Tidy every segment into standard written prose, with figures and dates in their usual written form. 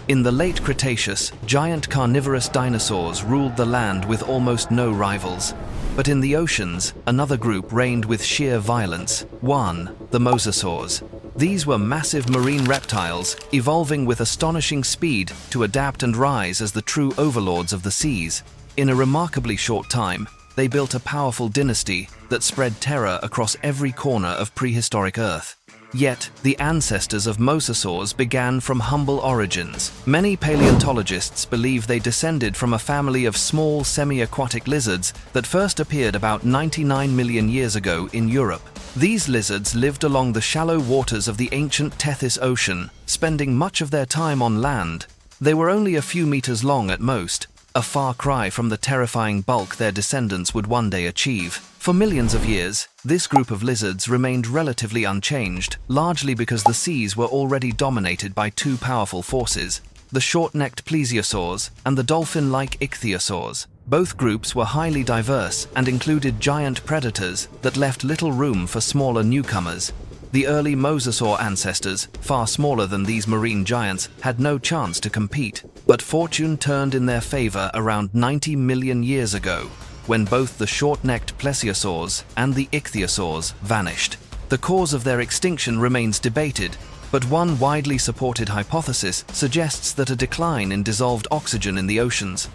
In the late Cretaceous, giant carnivorous dinosaurs ruled the land with almost no rivals. But in the oceans, another group reigned with sheer violence. One, the mosasaurs. These were massive marine reptiles, evolving with astonishing speed to adapt and rise as the true overlords of the seas. In a remarkably short time, they built a powerful dynasty that spread terror across every corner of prehistoric Earth. Yet, the ancestors of mosasaurs began from humble origins. Many paleontologists believe they descended from a family of small semi-aquatic lizards that first appeared about 99 million years ago in Europe. These lizards lived along the shallow waters of the ancient Tethys Ocean, spending much of their time on land. They were only a few meters long at most, a far cry from the terrifying bulk their descendants would one day achieve. For millions of years, this group of lizards remained relatively unchanged, largely because the seas were already dominated by two powerful forces, the short-necked plesiosaurs and the dolphin-like ichthyosaurs. Both groups were highly diverse and included giant predators that left little room for smaller newcomers. The early mosasaur ancestors, far smaller than these marine giants, had no chance to compete, but fortune turned in their favor around 90 million years ago, when both the short-necked plesiosaurs and the ichthyosaurs vanished. The cause of their extinction remains debated, but one widely supported hypothesis suggests that a decline in dissolved oxygen in the oceans,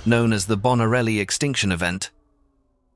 known as the Bonarelli extinction event,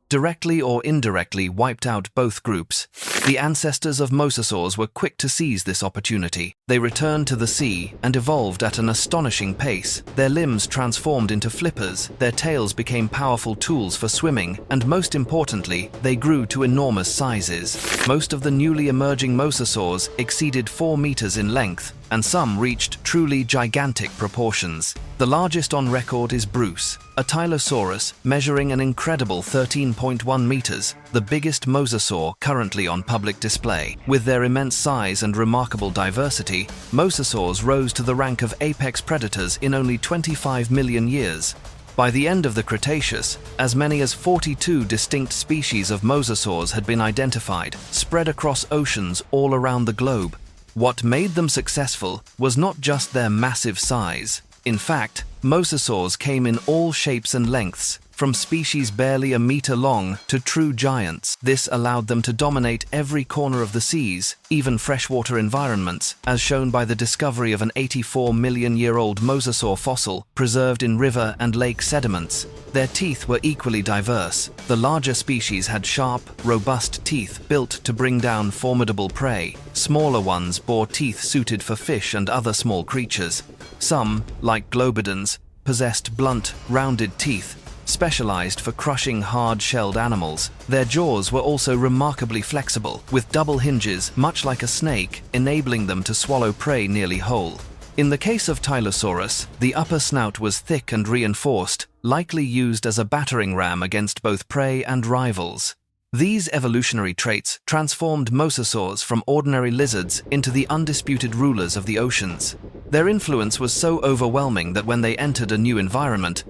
directly or indirectly wiped out both groups. The ancestors of mosasaurs were quick to seize this opportunity. They returned to the sea and evolved at an astonishing pace. Their limbs transformed into flippers, their tails became powerful tools for swimming, and most importantly, they grew to enormous sizes. Most of the newly emerging mosasaurs exceeded 4 meters in length, and some reached truly gigantic proportions. The largest on record is Bruce, a Tylosaurus measuring an incredible 13.1 meters, the biggest mosasaur currently on public display. With their immense size and remarkable diversity, mosasaurs rose to the rank of apex predators in only 25 million years. By the end of the Cretaceous, as many as 42 distinct species of mosasaurs had been identified, spread across oceans all around the globe. What made them successful was not just their massive size. In fact, mosasaurs came in all shapes and lengths, from species barely a meter long to true giants. This allowed them to dominate every corner of the seas, even freshwater environments, as shown by the discovery of an 84-million-year-old mosasaur fossil preserved in river and lake sediments. Their teeth were equally diverse. The larger species had sharp, robust teeth built to bring down formidable prey. Smaller ones bore teeth suited for fish and other small creatures. Some, like globidans, possessed blunt, rounded teeth, specialized for crushing hard-shelled animals. Their jaws were also remarkably flexible, with double hinges, much like a snake, enabling them to swallow prey nearly whole. In the case of Tylosaurus, the upper snout was thick and reinforced, likely used as a battering ram against both prey and rivals. These evolutionary traits transformed mosasaurs from ordinary lizards into the undisputed rulers of the oceans. Their influence was so overwhelming that when they entered a new environment,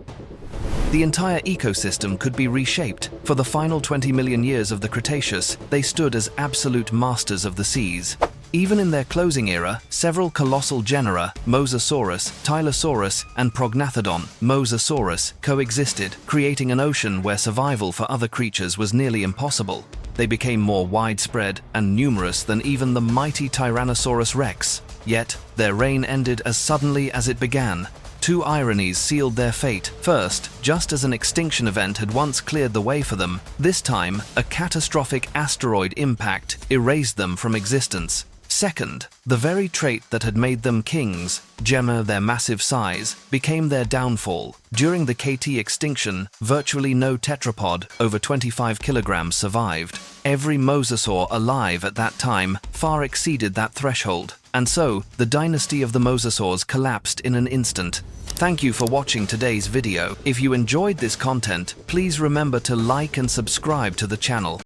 the entire ecosystem could be reshaped. For the final 20 million years of the Cretaceous, they stood as absolute masters of the seas. Even in their closing era, several colossal genera, Mosasaurus, Tylosaurus, and Prognathodon, Mosasaurus, coexisted, creating an ocean where survival for other creatures was nearly impossible. They became more widespread and numerous than even the mighty Tyrannosaurus rex. Yet, their reign ended as suddenly as it began. Two ironies sealed their fate. First, just as an extinction event had once cleared the way for them, this time, a catastrophic asteroid impact erased them from existence. Second, the very trait that had made them kings, gemma their massive size, became their downfall. During the KT extinction, virtually no tetrapod over 25 kilograms survived. Every mosasaur alive at that time far exceeded that threshold, and so the dynasty of the mosasaurs collapsed in an instant. Thank you for watching today's video. If you enjoyed this content, please remember to like and subscribe to the channel.